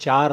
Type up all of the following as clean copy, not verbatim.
4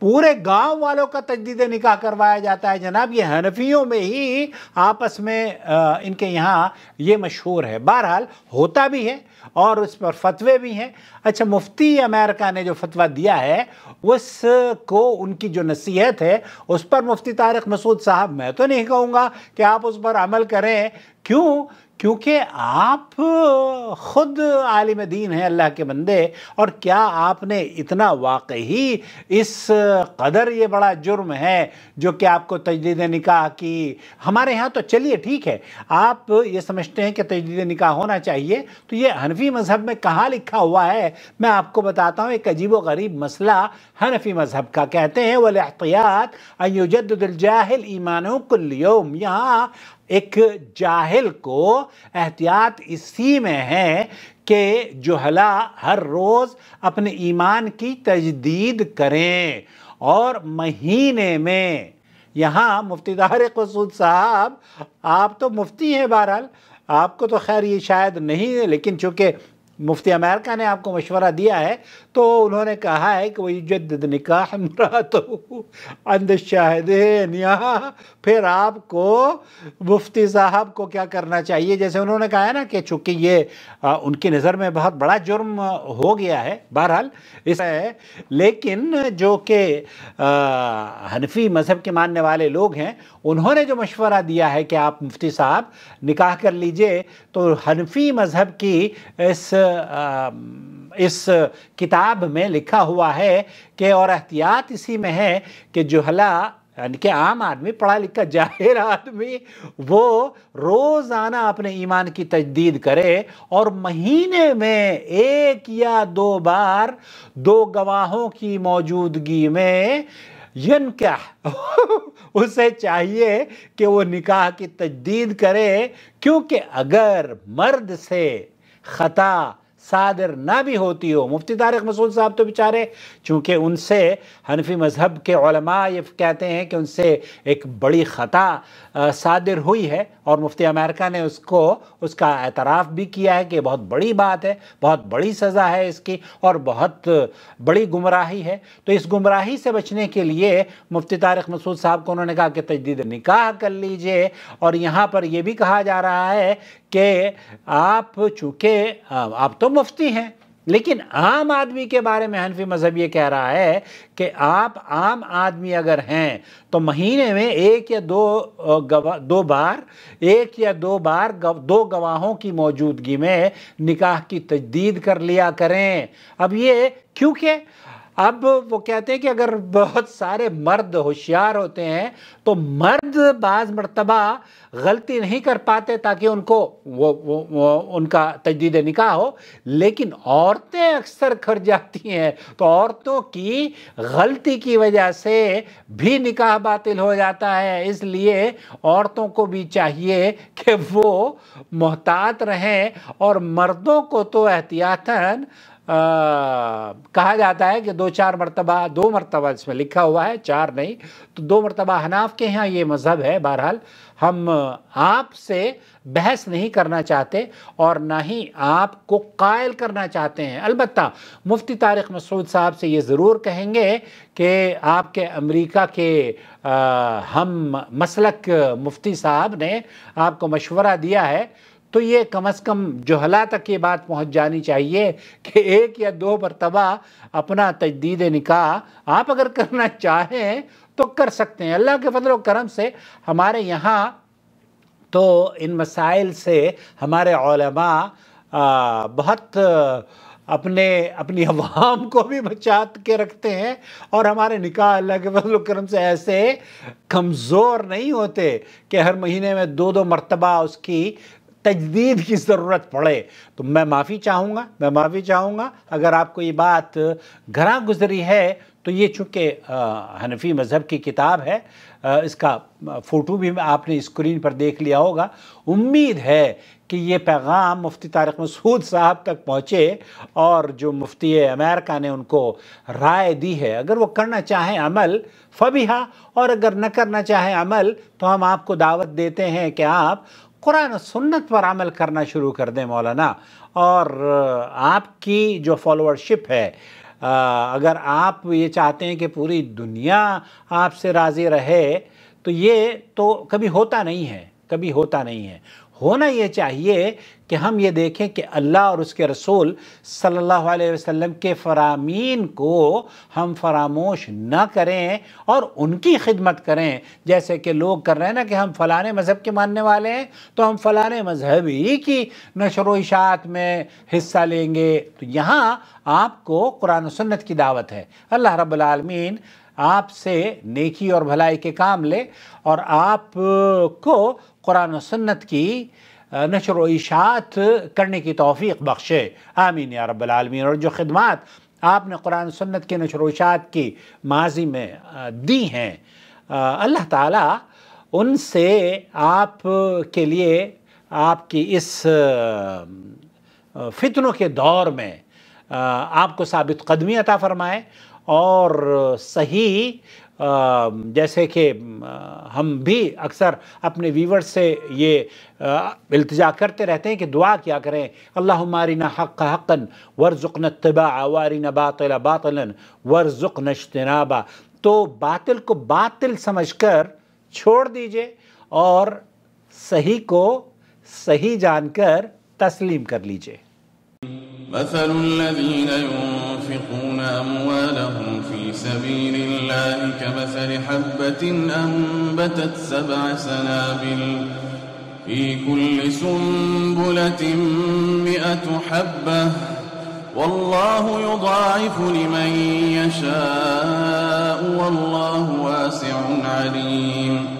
پورے گاؤں والوں کا تجدید نکاح کروایا جاتا ہے جناب. یہ حنفیوں میں ہی آپس میں ان کے یہاں یہ مشہور ہے. بہرحال ہوتا بھی ہے اور اس پر فتوے بھی ہیں. اچھا مفتی امریکہ نے جو فتویٰ دیا ہے اس کو ان کی جو نصیحت ہے اس پر مفتی طارق مسعود صاحب میں تو نہیں کہوں گا کہ آپ اس پر عمل کریں. کیوں؟ کیونکہ آپ خود عالم دین ہیں اللہ کے بندے. اور کیا آپ نے اتنا واقعی اس قدر یہ بڑا جرم ہے جو کہ آپ کو تجدید نکاح کی، ہمارے ہاں تو چلیے ٹھیک ہے آپ یہ سمجھتے ہیں کہ تجدید نکاح ہونا چاہیے، تو یہ حنفی مذہب میں کہاں لکھا ہوا ہے؟ میں آپ کو بتاتا ہوں. ایک عجیب و غریب مسئلہ حنفی مذہب کا، کہتے ہیں وَالْاحْتِيَاطُ أَن يُجَدِّدَ الْجَاهِلُ إِيمَانَهُ كُلَّ يَوْمٍ. یہاں ایک جاہل کو احتیاط اسی میں ہے کہ جہلا ہر روز اپنے ایمان کی تجدید کریں اور مہینے میں. یہاں مفتی طارق مسعود صاحب آپ تو مفتی ہیں، بہرحال آپ کو تو خیر یہ شاید نہیں ہے، لیکن چونکہ مفتی امریکہ نے آپ کو مشورہ دیا ہے تو انہوں نے کہا ہے کہ وَيُجَدِّدْ نِكَاحَ امْرَأَتَهُ عند الشاہدین. یہاں پھر آپ کو مفتی صاحب کو کیا کرنا چاہیے؟ جیسے انہوں نے کہا ہے نا کہ چونکہ یہ ان کی نظر میں بہت بڑا جرم ہو گیا ہے، بہرحال اس ہے، لیکن جو کہ حنفی مذہب کے ماننے والے لوگ ہیں انہوں نے جو مشورہ دیا ہے کہ آپ مفتی صاحب نکاح کر لیجئے، تو حنفی مذہب کی اس کتاب میں لکھا ہوا ہے کہ اور احتیاط اسی میں ہے کہ جہلا یعنی کہ عام آدمی، پڑھا لکھا جاہل آدمی، وہ روزانہ اپنے ایمان کی تجدید کرے اور مہینے میں 1 یا 2 بار 2 گواہوں کی موجودگی میں ینکح اسے چاہیے کہ وہ نکاح کی تجدید کرے. کیونکہ اگر مرد سے خطا صادر نہ بھی ہوتی ہو، مفتی طارق مسعود صاحب تو بیچارے چونکہ ان سے حنفی مذہب کے علماء یہ کہتے ہیں کہ ان سے ایک بڑی خطا صادر ہوئی ہے، اور مفتی امریکہ نے اس کا اعتراف بھی کیا ہے کہ یہ بہت بڑی بات ہے، بہت بڑی سزا ہے اس کی اور بہت بڑی گمراہی ہے. تو اس گمراہی سے بچنے کے لیے مفتی طارق مسعود صاحب کو انہوں نے کہا کہ تجدید نکاح کر لیجئے. اور یہاں پر یہ بھی کہا جا رہا ہے کہ آپ چونکہ آپ تو مفتی ہیں، لیکن عام آدمی کے بارے میں حنفی مذہب یہ کہہ رہا ہے کہ آپ عام آدمی اگر ہیں تو مہینے میں 1 یا 2 بار 2 گواہوں کی موجودگی میں نکاح کی تجدید کر لیا کریں. اب یہ کیونکہ اب وہ کہتے ہیں کہ اگر بہت سارے مرد ہوشیار ہوتے ہیں تو مرد بعض مرتبہ غلطی نہیں کر پاتے تاکہ ان کو ان کا تجدید نکاح ہو، لیکن عورتیں اکثر کر جاتی ہیں تو عورتوں کی غلطی کی وجہ سے بھی نکاح باطل ہو جاتا ہے. اس لیے عورتوں کو بھی چاہیے کہ وہ محتاط رہیں، اور مردوں کو تو احتیاطاً کہا جاتا ہے کہ 2 مرتبہ اس میں لکھا ہوا ہے، 4 نہیں تو 2 مرتبہ. حناف کے ہاں یہ مذہب ہے. بہرحال ہم آپ سے بحث نہیں کرنا چاہتے اور نہ ہی آپ کو قائل کرنا چاہتے ہیں. البتہ مفتی طارق مسعود صاحب سے یہ ضرور کہیں گے کہ آپ کے امریکہ کے ہم مسلک مفتی صاحب نے آپ کو مشورہ دیا ہے، تو یہ کم از کم جہلا تک یہ بات پہنچ جانی چاہیے کہ 1 یا 2 مرتبہ اپنا تجدید نکاح آپ اگر کرنا چاہیں تو کر سکتے ہیں. اللہ کے فضل و کرم سے ہمارے یہاں تو ان مسائل سے ہمارے علماء بہت اپنی عوام کو بھی بچا کے رکھتے ہیں، اور ہمارے نکاح اللہ کے فضل و کرم سے ایسے کمزور نہیں ہوتے کہ ہر مہینے میں 2 مرتبہ اس کی تجدید کی ضرورت پڑے. تو میں معافی چاہوں گا اگر آپ کو یہ بات گھراں گزری ہے. تو یہ چونکہ حنفی مذہب کی کتاب ہے، اس کا فوٹو بھی آپ نے اسکرین پر دیکھ لیا ہوگا. امید ہے کہ یہ پیغام مفتی طارق مسعود صاحب تک پہنچے اور جو مفتی امریکہ نے ان کو رائے دی ہے، اگر وہ کرنا چاہیں عمل فبیہا، اور اگر نہ کرنا چاہیں عمل تو ہم آپ کو دعوت دیتے ہیں کہ آپ قرآن و سنت پر عمل کرنا شروع کر دیں مولانا. اور آپ کی جو فالوورشپ ہے اگر آپ یہ چاہتے ہیں کہ پوری دنیا آپ سے راضی رہے تو یہ تو کبھی ہوتا نہیں ہے، کبھی ہوتا نہیں ہے۔ ہونا یہ چاہیے کہ ہم یہ دیکھیں کہ اللہ اور اس کے رسول صلی اللہ علیہ وسلم کے فرامین کو ہم فراموش نہ کریں اور ان کی خدمت کریں، جیسے کہ لوگ کر رہے ہیں نا کہ ہم فلانے مذہب کے ماننے والے ہیں تو ہم فلانے مذہب ہی کی نشر و اشاعت میں حصہ لیں گے۔ تو یہاں آپ کو قرآن و سنت کی دعوت ہے۔ اللہ رب العالمین آپ سے نیکی اور بھلائی کے کام لے اور آپ کو قرآن و سنت کی نشر و اشاعت کرنے کی توفیق بخشے، آمین یا رب العالمین۔ اور جو خدمات آپ نے قرآن و سنت کی نشر و اشاعت کی ماضی میں دی ہیں، اللہ تعالیٰ ان سے آپ کے لیے آپ کی اس فتنوں کے دور میں آپ کو ثابت قدمی عطا فرمائے اور صحیح، جیسے کہ ہم بھی اکثر اپنے ویورز سے یہ التجا کرتے رہتے ہیں کہ دعا کیا کریں، اللہم ارنا حق حقا وارزقنا اتباعہ وارنا باطلا باطلا وارزقنا اجتنابہ۔ تو باطل کو باطل سمجھ کر چھوڑ دیجئے اور صحیح کو صحیح جان کر تسلیم کر لیجئے۔ مثل الذين ينفقون أموالهم في سبيل الله كمثل حبة أنبتت 7 سنابل في كل سنبلة 100 حبة والله يضاعف لمن يشاء والله واسع عليم۔